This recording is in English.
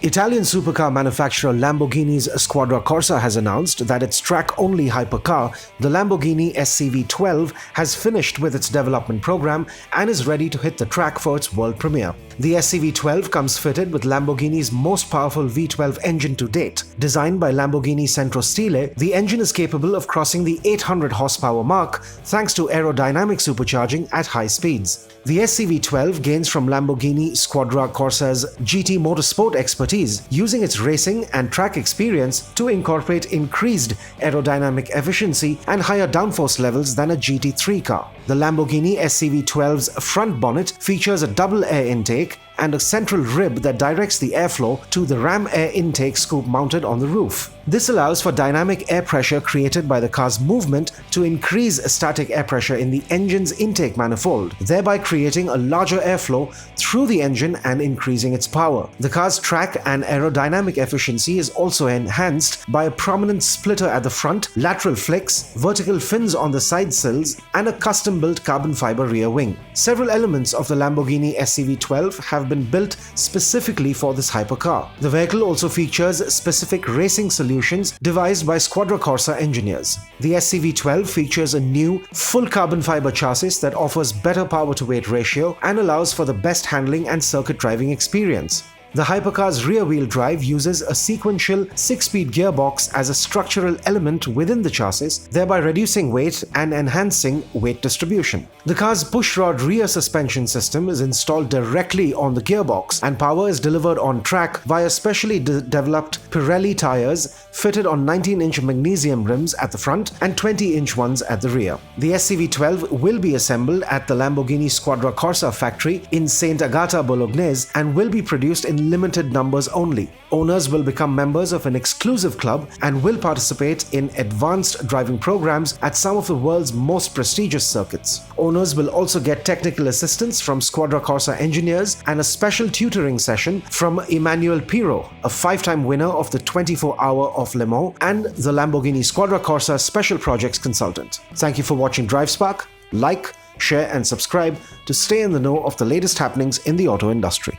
Italian supercar manufacturer Lamborghini's Squadra Corsa has announced that its track-only hypercar, the Lamborghini SCV12, has finished with its development program and is ready to hit the track for its world premiere. The SCV12 comes fitted with Lamborghini's most powerful V12 engine to date. Designed by Lamborghini Centro Stile, the engine is capable of crossing the 800 horsepower mark thanks to aerodynamic supercharging at high speeds. The SCV12 gains from Lamborghini Squadra Corsa's GT motorsport expertise, using its racing and track experience to incorporate increased aerodynamic efficiency and higher downforce levels than a GT3 car. The Lamborghini SCV12's front bonnet features a double air intake and a central rib that directs the airflow to the ram air intake scoop mounted on the roof. This allows for dynamic air pressure created by the car's movement to increase static air pressure in the engine's intake manifold, thereby creating a larger airflow through the engine and increasing its power. The car's track and aerodynamic efficiency is also enhanced by a prominent splitter at the front, lateral flicks, vertical fins on the side sills, and a custom-built carbon fiber rear wing. Several elements of the Lamborghini SCV12 have been built specifically for this hypercar. The vehicle also features specific racing solutions devised by Squadra Corsa engineers. The SCV12 features a new, full carbon fiber chassis that offers better power-to-weight ratio and allows for the best handling and circuit driving experience. The hypercar's rear-wheel drive uses a sequential 6-speed gearbox as a structural element within the chassis, thereby reducing weight and enhancing weight distribution. The car's pushrod rear suspension system is installed directly on the gearbox, and power is delivered on track via specially developed Pirelli tires fitted on 19-inch magnesium rims at the front and 20-inch ones at the rear. The SCV12 will be assembled at the Lamborghini Squadra Corsa factory in St. Agata Bolognese and will be produced in limited numbers only. Owners will become members of an exclusive club and will participate in advanced driving programs at some of the world's most prestigious circuits. Owners will also get technical assistance from Squadra Corsa engineers and a special tutoring session from Emmanuel Pirro, a 5-time winner of the 24-hour of Le Mans and the Lamborghini Squadra Corsa Special Projects Consultant. Thank you for watching DriveSpark. Like, share and subscribe to stay in the know of the latest happenings in the auto industry.